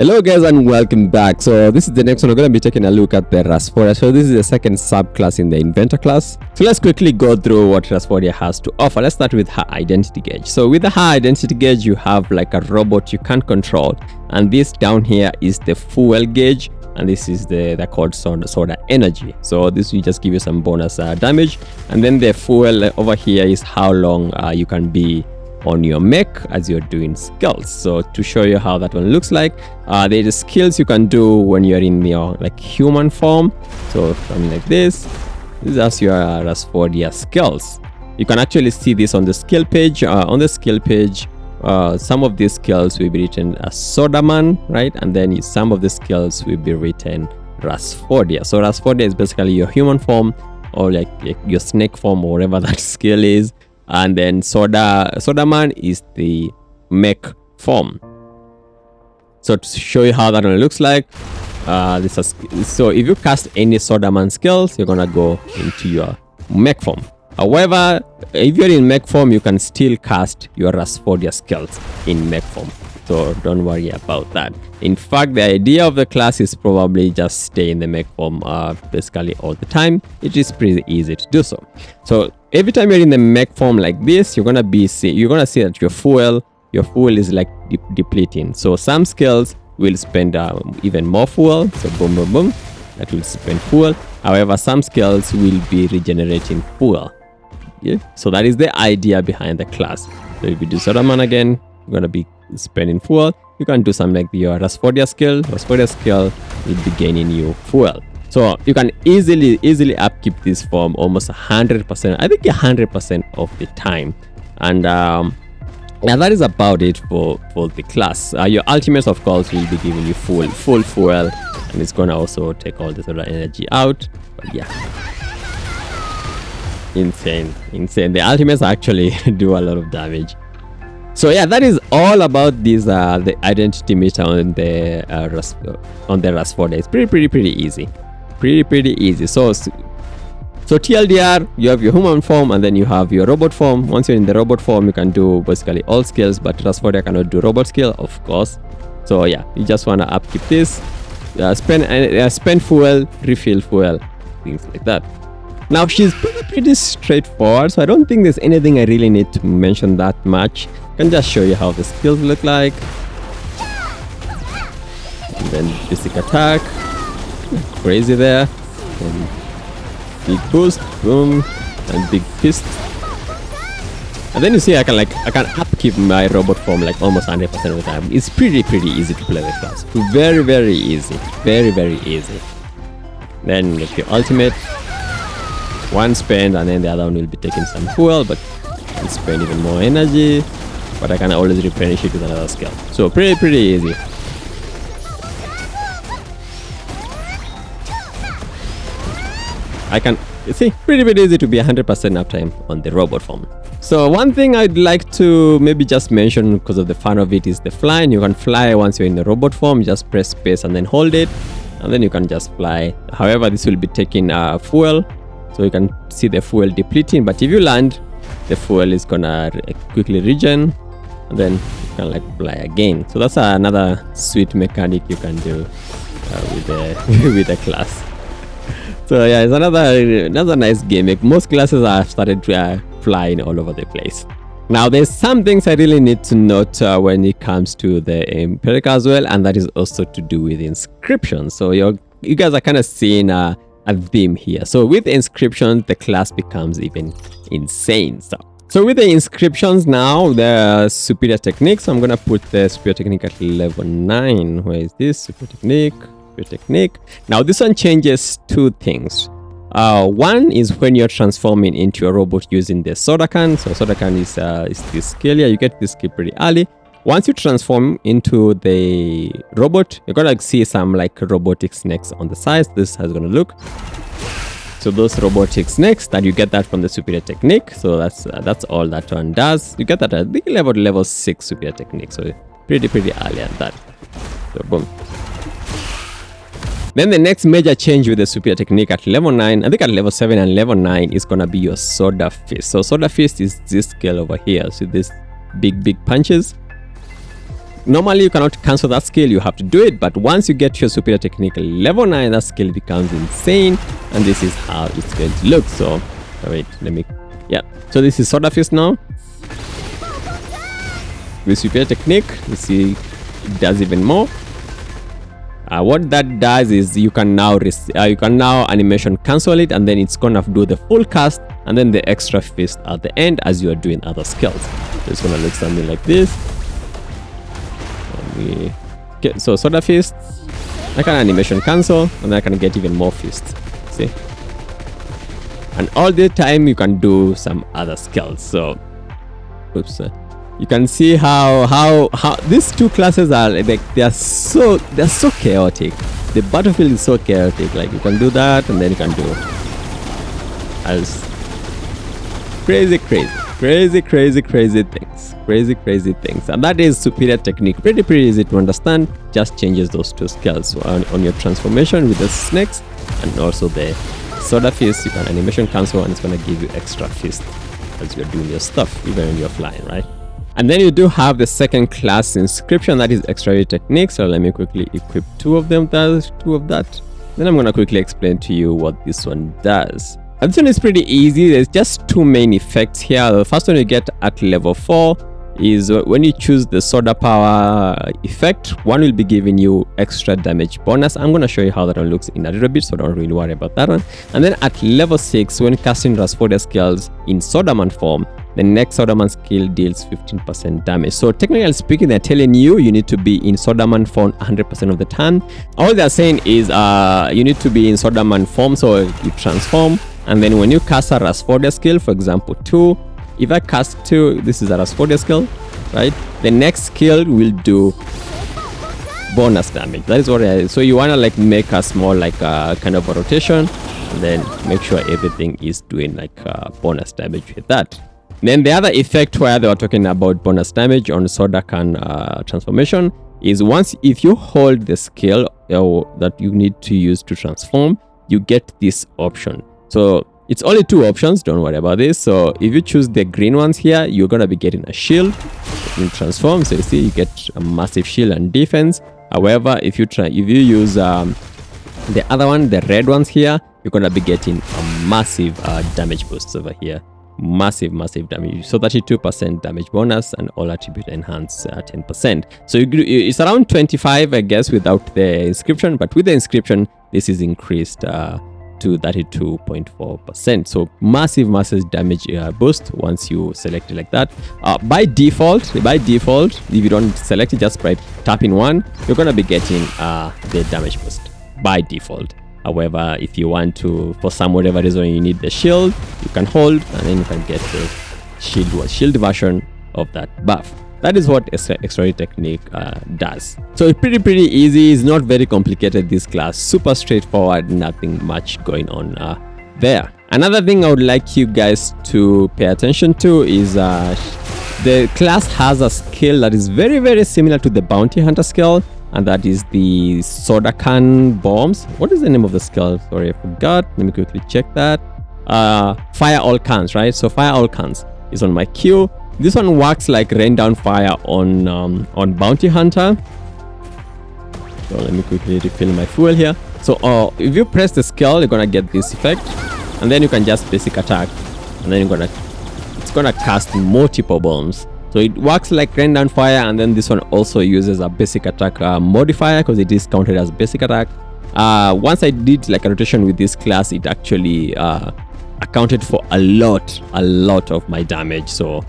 Hello guys and welcome back. So this is the next one. We're going to be taking a look at the Rhasphodia. So this is the second subclass in the Inventor class. So let's quickly go through what Rhasphodia has to offer. Let's start with her identity gauge. So with the her identity gauge, you have like a robot you can't control. And this down here is the fuel gauge. And this is the called soda energy. So this will just give you some bonus damage. And then the fuel over here is how long you can be on your mech as you're doing skills. So to show you how that one looks like, there is skills you can do when you're in your like human form. So something like this is as your Rhasphodia skills. You can actually see this on the skill page. On the skill page, some of these skills will be written as Sodaman, right? And then some of the skills will be written Rhasphodia. So Rhasphodia is basically your human form or like your snake form or whatever that skill is. And then Sodaman is the mech form. So to show you how that one looks like, so if you cast any Sodaman skills, you're gonna go into your mech form. However, if you're in mech form, you can still cast your Rhasphodia skills in mech form. So don't worry about that. In fact, the idea of the class is probably just stay in the mech form basically all the time. It is pretty easy to do so. So every time you're in the mech form like this, you're gonna see that your fuel is like depleting. So some skills will spend even more fuel. So boom, boom, boom, that will spend fuel. However, some skills will be regenerating fuel. Yeah. So that is the idea behind the class. So if you do Sodaman again, you're gonna be spending fuel. You can do something like your Rhasphodia skill. Rhasphodia skill will be gaining you fuel. So you can easily upkeep this form almost 100%. I think 100% of the time. And yeah, that is about it for the class. Your ultimates, of course, will be giving you full fuel, and it's gonna also take all the soda energy out. But yeah, insane. The ultimates actually do a lot of damage. So yeah, that is all about this the identity meter on the Rhasphodia. It's pretty easy. Pretty easy. So TLDR, you have your human form and then you have your robot form. Once you're in the robot form, you can do basically all skills, but Rhasphodia cannot do robot skill, of course. So yeah, you just want to upkeep this, spend fuel, refill fuel, things like that. Now she's pretty straightforward, so I don't think there's anything I really need to mention that much. I can just show you how the skills look like. And then basic attack, crazy there, and big boost, boom, and big fist. And then you see I can upkeep my robot form like almost 100% of the time. It's pretty easy to play with class. Very easy, very easy. Then with your ultimate, one spend and then the other one will be taking some fuel, but you spend even more energy, but I can always replenish it with another skill. So pretty easy. I can see pretty easy to be 100% uptime on the robot form. So one thing I'd like to maybe just mention because of the fun of it is the flying. You can fly once you're in the robot form. Just press space and then hold it, and then you can just fly. However, this will be taking fuel, so you can see the fuel depleting. But if you land, the fuel is gonna quickly regen, and then you can like fly again. So that's another sweet mechanic you can do with the class. So yeah, it's another nice gimmick. Most classes have started flying all over the place. Now there's some things I really need to note when it comes to the Emperica as well, and that is also to do with inscriptions. So you guys are kind of seeing a theme here. So with inscriptions, the class becomes even insane. So with the inscriptions now, the superior techniques. I'm gonna put the superior technique at level 9. Where is this superior technique? Now this one changes two things. One is when you're transforming into a robot using the soda can. So soda can is this skill here. You get this skill pretty early. Once you transform into the robot, you're gonna see some like robotic snakes on the sides. This is how it's gonna look. So those robotic snakes, that you get that from the superior technique. So that's all that one does. You get that at the level 6 superior technique. So pretty early at that. So boom. Then the next major change with the superior technique at level 9, I think at level 7 and level 9 is gonna be your soda fist. So soda fist is this skill over here. So this big punches. normally you cannot cancel that skill, you have to do it, but once you get your superior technique level 9, that skill becomes insane, and this is how it's going to look. So wait, so this is Soda Fist now with superior technique. You see it does even more. What that does is you can now animation cancel it, and then it's gonna do the full cast and then the extra fist at the end as you are doing other skills. So it's gonna look something like this. Okay, so Soda Fist, I can animation cancel, and I can get even more fists. See, and all the time you can do some other skills. So oops, you can see how these two classes are like they're so chaotic. The battlefield is so chaotic. Like you can do that, and then you can do as crazy things, and that is superior technique. Pretty easy to understand. Just changes those two skills on your transformation with the snakes, and also the Soda Fist. You can animation cancel, and it's gonna give you extra fist as you're doing your stuff, even when you're flying, right? And then you do have the second class, Inscription, that is extra technique. So let me quickly equip two of them. That's two of that. Then I'm gonna quickly explain to you what this one does. And this one is pretty easy. There's just two main effects here. The first one you get at level 4 is when you choose the Soda Power effect, one will be giving you extra damage bonus. I'm going to show you how that one looks in a little bit, so don't really worry about that one. And then at level 6, when casting Rhasphodia skills in Sodaman form, the next Sodaman skill deals 15% damage. So technically speaking, they're telling you need to be in Sodaman form 100% of the time. All they're saying is you need to be in Sodaman form, so you transform. And then when you cast a Rhasphodia skill, for example 2, if I cast 2, this is a Rhasphodia skill, right? The next skill will do bonus damage. That is what it is. So you want to like make a small like kind of a rotation, and then make sure everything is doing like bonus damage with that. Then the other effect where they were talking about bonus damage on Sodakan transformation is if you hold the skill that you need to use to transform, you get this option. So it's only 2 options, don't worry about this. So if you choose the green ones here, you're gonna be getting a shield in transform. So you see you get a massive shield and defense. However, if you use the other one, the red ones here, you're gonna be getting a massive damage boost over here. Massive damage. So 32% damage bonus, and all attribute enhance 10%. So it's around 25, I guess, without the inscription, but with the inscription, this is increased to 32.4%. So massive damage boost once you select it like that. By default, if you don't select it, just by tapping 1, you're gonna be getting the damage boost by default. However, if you want to, for some whatever reason, you need the shield, you can hold, and then you can get the shield version of that buff. That is what extra technique does. So it's pretty easy. It's not very complicated, this class. Super straightforward, nothing much going on there. Another thing I would like you guys to pay attention to is the class has a skill that is very similar to the Bounty Hunter skill, and that is the Sodakan bombs. What is the name of the skill? Sorry, I forgot. Let me quickly check that. Fire all cans, right? So fire all cans is on my queue. This one works like rain down fire on Bounty Hunter. So let me quickly refill my fuel here. So if you press the skill, you're gonna get this effect, and then you can just basic attack, and then it's gonna cast multiple bombs. So it works like rain down fire, and then this one also uses a basic attack modifier because it is counted as basic attack. Once I did like a rotation with this class, it actually accounted for a lot of my damage. So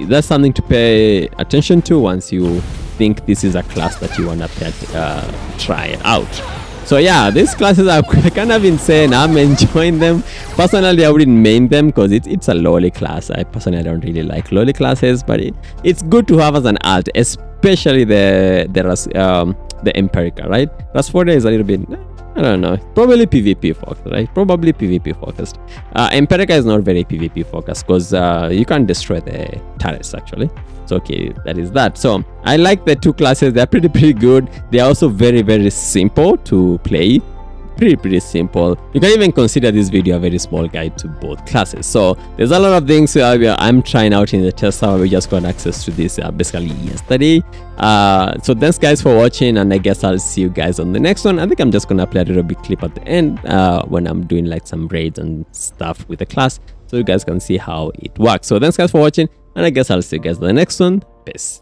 that's something to pay attention to once you think this is a class that you want to try out. So yeah, these classes are kind of insane. I'm enjoying them. Personally, I wouldn't main them because it's a lowly class. I personally don't really like lowly classes, but it's good to have as an alt, especially the Emperica, right? Rhasphodia is a little bit, I don't know, probably PvP focused, right? Probably PvP focused. Emperica is not very PvP focused because you can't destroy the turrets actually. So okay, that is that. So I like the 2 classes. They're pretty good. They're also very simple to play. pretty simple. You can even consider this video a very small guide to both classes. So there's a lot of things I'm trying out in the tester. We just got access to this basically yesterday. So thanks guys for watching, and I guess I'll see you guys on the next one. I think I'm just gonna play a little bit clip at the end when I'm doing like some raids and stuff with the class, so you guys can see how it works. So thanks guys for watching, and I guess I'll see you guys on the next one. Peace.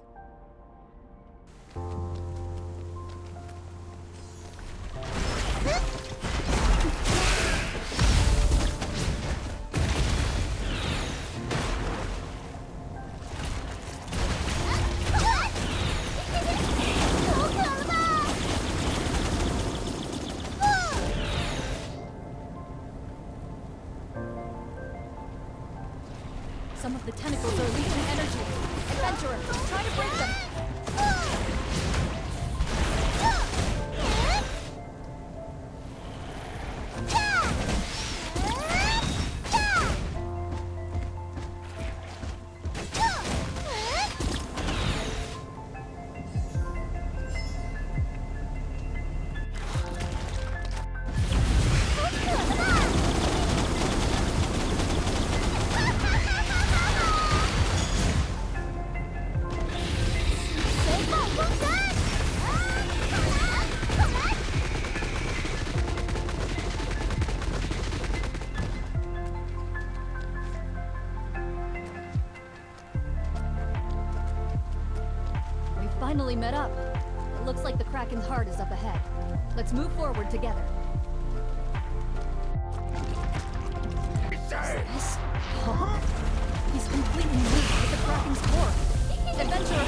Some of the tentacles are leaking energy. Adventurer, try to break them. Finally met up. It looks like the Kraken's heart is up ahead. Let's move forward together. This? Huh? He's completely moved with the Kraken's core. Adventurer,